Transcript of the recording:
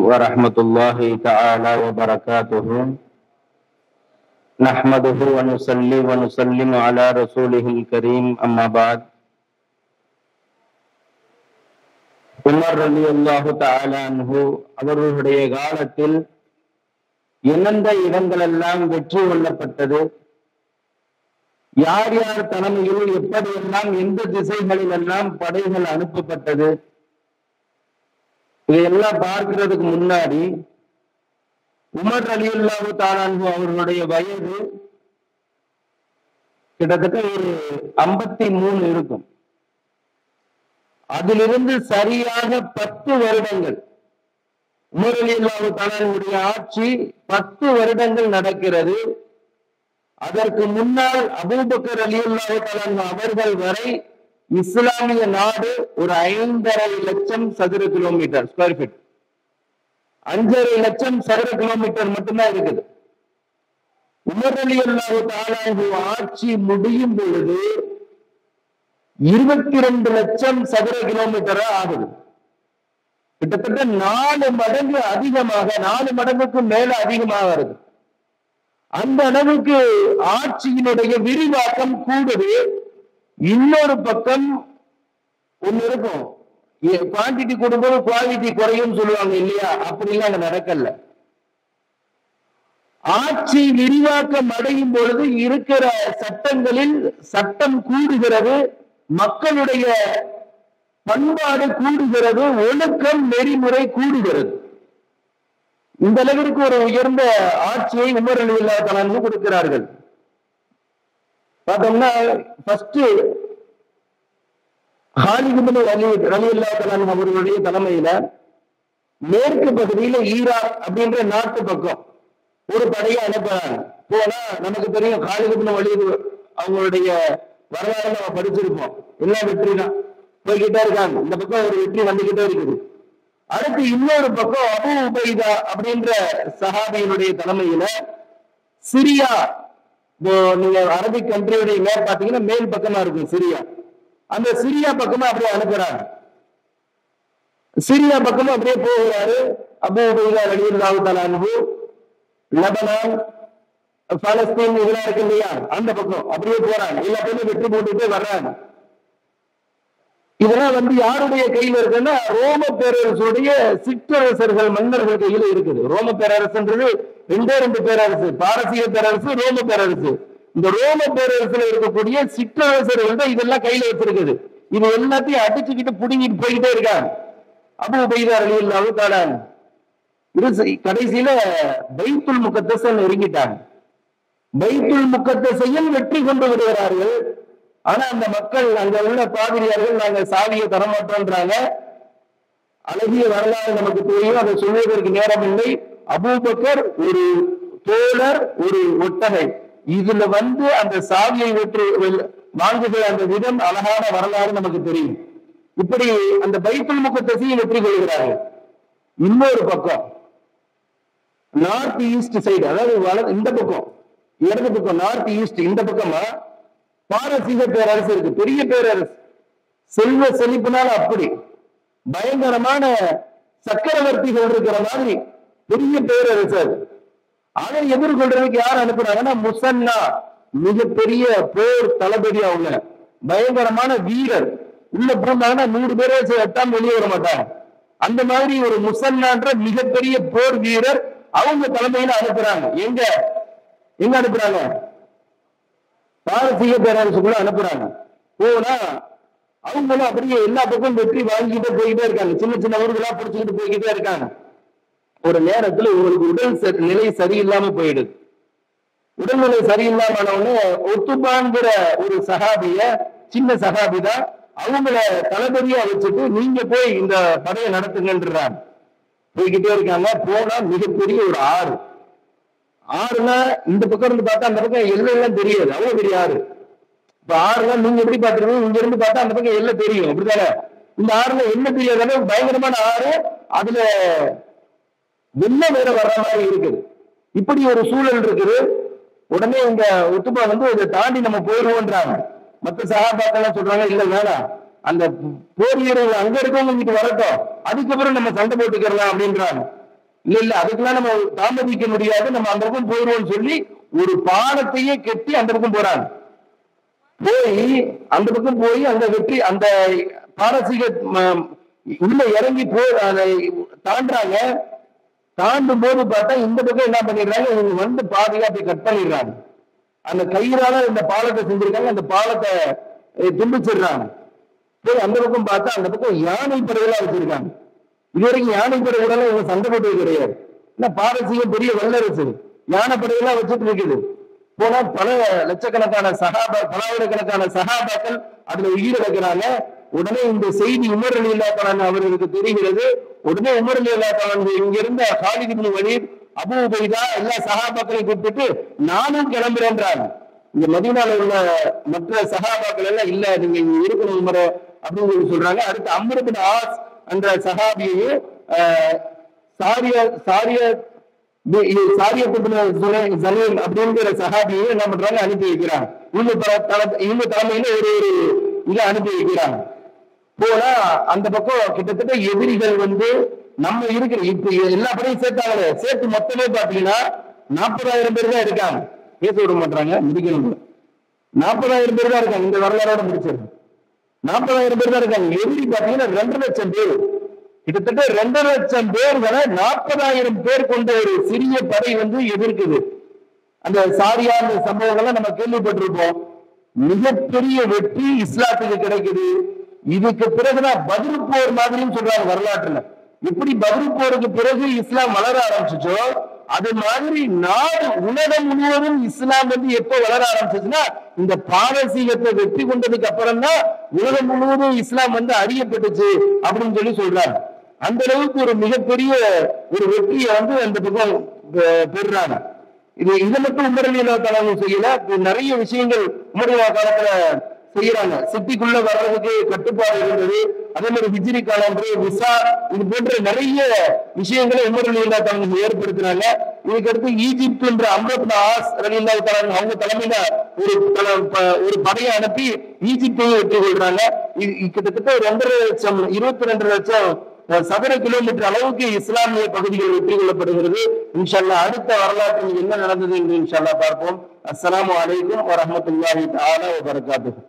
ورحمة الله تعالى وبركاته. نحمده ونصلي ونسلم على رسوله الكريم. أما بعد. Umar ரலியல்லாஹு தஆலா அன்ஹு அவர்களுடைய காலத்தில் எந்தெந்த இடங்களெல்லாம் வெற்றி கொள்ளப்பட்டது, யார் யார் தலைமையில் எப்படியெல்லாம் எந்த திசைகளில் எல்லாம் படைகள் அனுப்பப்பட்டது, இதையெல்லாம் பார்க்கிறதுக்கு முன்னாடி உமர் ரலியல்லாஹு தஆலா அன்ஹு அவர்களுடைய வயது கிட்டத்தட்ட ஒரு 53 இருக்கும். அதிலிருந்து சரியாக 10 வருடங்கள் உமர் ரலியல்லாஹு தஆலா அன்ஹுடைய ஆட்சி 10 வருடங்கள் நடக்கிறது. அதற்கு முன்னால் அபூபக்கர் ரலியல்லாஹு தஆலா அன்ஹு அவர்கள் வரை இஸ்லாமிய நாடு ஒரு 5.5 லட்சம் சதுர கிலோமீட்டர் ஸ்கொயர் ஃபீட், 5.5 லட்சம் சதுர கிலோமீட்டர் மட்டும்தான் இருக்குது. உமர் ரலியல்லாஹு தஆலா அன்ஹு ஆட்சி முடியும் பொழுது 22 லட்சம் சதுர கிலோமீட்டரா ஆகுது. கிட்டத்தட்ட 4 மடங்கு அதிகமாக, 4 மடங்குக்கு மேல அதிகமாக வருது. அந்த அளவுக்கு ஆட்சியினுடைய விரிவாக்கம் கூடுது. இன்னொரு பக்கம் ஒண்ணு இருக்கும், குவான்டிட்டி கூடும்போது குவாலிட்டி குறையும் சொல்லுவாங்க இல்லையா? அப்படிலாம் அங்க நடக்கல. ஆட்சி விரிவாக்கம் அடையும் பொழுது இருக்கிற சட்டங்களில் சட்டம் கூடுகிறது, மக்களுடைய பண்பாடு கூடுகிறது, ஒழுக்கம் நெறிமுறை கூடுகிறது. இந்த அளவிற்கு ஒரு உயர்ந்த ஆட்சியை உமர் ரலியல்லாஹு தஆலா அன்ஹு கொடுக்கிறார்கள். பார்த்தோம்னா ஃபர்ஸ்ட் காலித் இப்னு வலீத் ரலியல்லாஹு தஆலா அன்ஹு அவர்களுடைய தலைமையில மேற்கு பகுதியில ஈராக் அப்படின்ற நாட்டு பக்கம் ஒரு படையை அனுப்புறாங்க. போனா நமக்கு தெரியும் காலித் இப்னு வலீத் அவங்களுடைய வரலாறு நம்ம படிச்சிருப்போம். எல்லாம் வெற்றி தான், போய்கிட்டே இருக்காங்க. இந்த பக்கம் ஒரு வெற்றி வந்துகிட்டே இருக்குது. அடுத்து இன்னொரு பக்கம் அபூ உபைதா அப்படின்ற சஹாபியினுடைய தலைமையில சிரியா, நீங்க அரபிக் கண்ட்ரியுடைய மேப் பாத்தீங்கன்னா மேல் பக்கமா இருக்கும் சிரியா, அந்த சிரியா பக்கமா அப்படியே அனுப்புறாங்க. சிரியா பக்கமா அப்படியே போகிறாரு அபூ உபைதா ரலியல்லாஹு தஆலா அன்ஹு. லெபனான், பாலஸ்தீன் இதெல்லாம் இருக்கு இல்லையா, அந்த பக்கம் அப்படியே போறாங்க. எல்லா பேரும் வெற்றி போட்டுட்டே வர்றாங்க. இதெல்லாம் யாருடைய கையில இருக்குன்னா ரோம பேரரசுடைய சிற்றரசர்கள், மன்னர்கள் கையில இருக்குது. ரோம பேரரசுன்றது 2 பேரரசு, பாரசீக பேரரசு, ரோம பேரரசு. இந்த ரோம பேரரசுல இருக்கக்கூடிய சிற்றரசர்கள் தான் இதெல்லாம் கையில வச்சிருக்குது. இது எல்லாத்தையும் அடிச்சுக்கிட்டு புடுங்கிட்டு போய்கிட்டே இருக்காங்க. அபூ உபைதா ரலியல்லாஹு தஆலா கடைசியில பைத்துல் முகத்தஸ நெருங்கிட்டாங்க. பைத்துல் முகத்தஸையும் வெற்றி கொண்டு விடுகிறார்கள். ஆனா அந்த மக்கள், அங்க உள்ள பாதிரியார்கள், நாங்க சாவியை தரமாட்டோன்றாங்க. அழகிய வரலாறு நமக்கு தெரியும், அதை சொல்வதற்கு நேரம் இல்லை. அபூபக்கர் ஒரு தோழர், ஒரு ஒட்டகை, இதுல அந்த சாவியை வெற்றி வாங்குகிற அந்த விதம் அழகான வரலாறு நமக்கு தெரியும். இப்படி அந்த பைத்துல் முகத்தஸையும் வெற்றி கொள்கிறார்கள். இன்னொரு பக்கம் நார்த் ஈஸ்ட் சைடு, அதாவது இந்த பக்கம் இடது பக்கம் நார்த் ஈஸ்ட், இந்த பக்கமா பாரசீக பேரரசு இருக்கு, பெரிய பேரரசு, செல்வ செழிப்புனால அப்படி பயங்கரமான சக்கரவர்த்திகள் இருக்கிற மாதிரி பெரிய பேரரசு அது. அதை எதிர்கொள்றதுக்கு யார் அனுப்புறாங்கன்னா முசன்னா, மிகப்பெரிய போர் தளபதி, அவங்க பயங்கரமான வீரர். உள்ள போனாங்கன்னா 100 பேரை எட்டாம வெளியே வர மாட்டாங்க. அந்த மாதிரி ஒரு முசன்னான்ற மிகப்பெரிய போர் வீரர் அவங்க தலைமையில அனுப்புறாங்க. எங்க அனுப்புறாங்க? பாரசீக பேரரசுக்குள்ள அனுப்புறாங்க. போனா அவங்களும் அப்படியே எல்லா பக்கம் வெற்றி வாங்கிட்டு போய்கிட்டே இருக்காங்க. சின்ன சின்ன ஊர்களா பிடிச்சுக்கிட்டு போய்கிட்டே இருக்காங்க. ஒரு நேரத்துல உங்களுக்கு உடல் நிலை சரியில்லாம போயிடுது. உடல்நிலை சரியில்லாம ஒத்துப்பாங்கிற ஒரு சஹாபிய, சின்ன சஹாபி தான், அவங்கள தளபதியா வச்சுட்டு நீங்க போய் இந்த படையை நடத்துங்கன்றாங்க. போய்கிட்டே இருக்காங்க. போனா மிகப்பெரிய ஒரு ஆறுனா இந்த பக்கம் இருந்து பார்த்தா அந்த பக்கம் எல்லாம் தெரியாது, அவ்வளவு பெரிய ஆறு. இப்ப ஆறுனா நீங்க எப்படி பாத்துருக்கீங்க, இங்க இருந்து பார்த்தா அந்த பக்கம் எல்லாம் தெரியும், அப்படித்தானே? இந்த ஆறுல என்ன தெரியாதானே, பயங்கரமான ஆறு, அதுல வெள்ளம் வேற வர்ற மாதிரி இருக்குது. இப்படி ஒரு சூழல் இருக்குது. உடனே இந்த உத்துபா இதை தாண்டி நம்ம போயிடுவோன்றாங்க. மற்ற சகாபாக்கெல்லாம் சொல்றாங்க, இல்ல வேணாம், அந்த போர் வீரர்கள் அங்க இருக்கவங்க இங்கிட்டு வரட்டும், அதுக்கப்புறம் நம்ம சண்டை போட்டுக்கலாம் அப்படின்றாங்க. இல்ல அதுக்கெல்லாம் நம்ம தாமதிக்க முடியாது, நம்ம அந்த பக்கம் போயிடுவோம்னு சொல்லி ஒரு பாலத்தையே கெட்டி அந்த பக்கம் போறாங்க. போய் அந்த பக்கம் போய் அந்த வெற்றி அந்த பாரசீக உள்ள இறங்கி போய் அதை தாண்டாங்க. தாண்டும் போது பார்த்தா இந்த பக்கம் என்ன பண்ணிடுறாங்க, இவங்க வந்து பாதுகாப்பை கட் பண்ணிடுறாங்க. அந்த கயிறால இந்த பாலத்தை செஞ்சிருக்காங்க, அந்த பாலத்தை துண்டிச்சிடுறாங்க. போய் அந்த பக்கம் பார்த்தா அந்த பக்கம் யானை படைகளா வச்சிருக்காங்க. இதுவரைக்கும் யானை படைகளெல்லாம் இவங்க சண்டை போட்டது கிடையாது. ஏன்னா பாரசீகம் பெரிய வல்லரசு, யானை படைகளெல்லாம் வச்சுட்டு இருக்குது. போனா பல லட்சக்கணக்கான பலாயிரக்கணக்கான சகாபாக்கள் அதுல உயிரிழக்கிறாங்க. உடனே இந்த செய்தி உமர் ரலியல்லாஹு அன்ஹு அவர்களுக்கு தெரிகிறது. உடனே உமர் ரலியல்லாஹு அன்ஹு இங்க இருந்த காலித் இப்னு வலீத், அபூ உபைதா எல்லா சகாபாக்களையும் கூப்பிட்டு நானும் கிளம்புறேன்றாங்க. இங்க மதீனால உள்ள மற்ற சகாபாக்கள் எல்லாம் இல்ல, நீங்க இங்க இருக்கணும் உமர் அப்படின்னு சொல்றாங்க. அடுத்து அம்ர் இப்னு ஆஸ் என்ற சகாபியையும் அப்படிங்கிற சகாபியை என்ன பண்றாங்க, அனுப்பி வைக்கிறாங்க. இவங்க தலைமையில ஒரு இதை அனுப்பி வைக்கிறாங்க. போனா அந்த பக்கம் கிட்டத்தட்ட எதிரிகள் வந்து நம்ம இருக்கிற இப்ப எல்லா படையும் சேர்த்தாங்களே, சேர்த்து மொத்தமே பாத்தீங்கன்னா 40,000 பேர் தான் இருக்காங்க. பேச விட மாட்டாங்க, முடிக்கணும். 40,000 பேர் தான் இருக்காங்க. இந்த வரலாறோட முடிச்சிருக்காங்க. 40,000 பேர் தான் இருக்காங்க. எதிரி பாத்தீங்கன்னா 2 லட்சம் பேர். கிட்டத்தட்ட 2 லட்சம் பேர்களை 40,000 பேர் கொண்ட ஒரு சிறிய படை வந்து எதிர்க்குது. அந்த சாரியா அந்த சம்பவங்கள்லாம் நம்ம கேள்விப்பட்டிருப்போம். மிகப்பெரிய வெற்றி இஸ்லாத்துக்கு கிடைக்குது. இதுக்கு பிறகுதான் பத்ர் போர் மாதிரின்னு சொல்றாங்க வரலாற்றுல. எப்படி பத்ர் போருக்கு பிறகு இஸ்லாம் வளர ஆரம்பிச்சுச்சோ அது மாதிரி நாடு உலகம் முழுவதும் இஸ்லாம் வந்து எப்ப வளர ஆரம்பிச்சுச்சுன்னா இந்த பாரசீகத்தை வெற்றி கொண்டதுக்கு அப்புறம் தான் உலகம் முழுவதும் இஸ்லாம் வந்து அறியப்பட்டுச்சு அப்படின்னு சொல்லி சொல்றாங்க. அந்த அளவுக்கு ஒரு மிகப்பெரிய ஒரு வெற்றியை வந்து அந்த பக்கம் பெறுறாங்க. இதை மட்டும் உமர் ரலியல்லாஹு அன்ஹு செய்யல, நிறைய விஷயங்கள் உமர் காலத்துல செய்யறாங்க. சிட்டிக்குள்ள வர்றதுக்கு கட்டுப்பாடு இருந்தது. அதே மாதிரி ஹிஜ்ரி காலம், விசா, இது போன்ற நிறைய விஷயங்களை உமர் ரலியல்லாஹு அன்ஹு ஏற்படுத்தினாங்க. இதுக்கு அடுத்து ஈஜிப்ட் என்ற அம்ர் இப்னு ஆஸ் ரலியல்லாஹு அன்ஹு அவங்க தலைமையில ஒரு படையை அனுப்பி ஈஜிப்டையும் வெற்றி கொள்றாங்க. கிட்டத்தட்ட 22 லட்சம் சதுர கிலோமீட்டர் அளவுக்கு இஸ்லாமிய பகுதிகள் வெற்றி கொள்ளப்படுகிறது. இன்ஷா அல்லாஹ் அடுத்த வரலாற்றில் என்ன நடந்தது என்று இன்ஷா அல்லாஹ் பார்ப்போம். அஸ்ஸலாமு அலைக்கும் வரஹ்மத்துல்லாஹி தஆலா வ பரகாத்துஹு.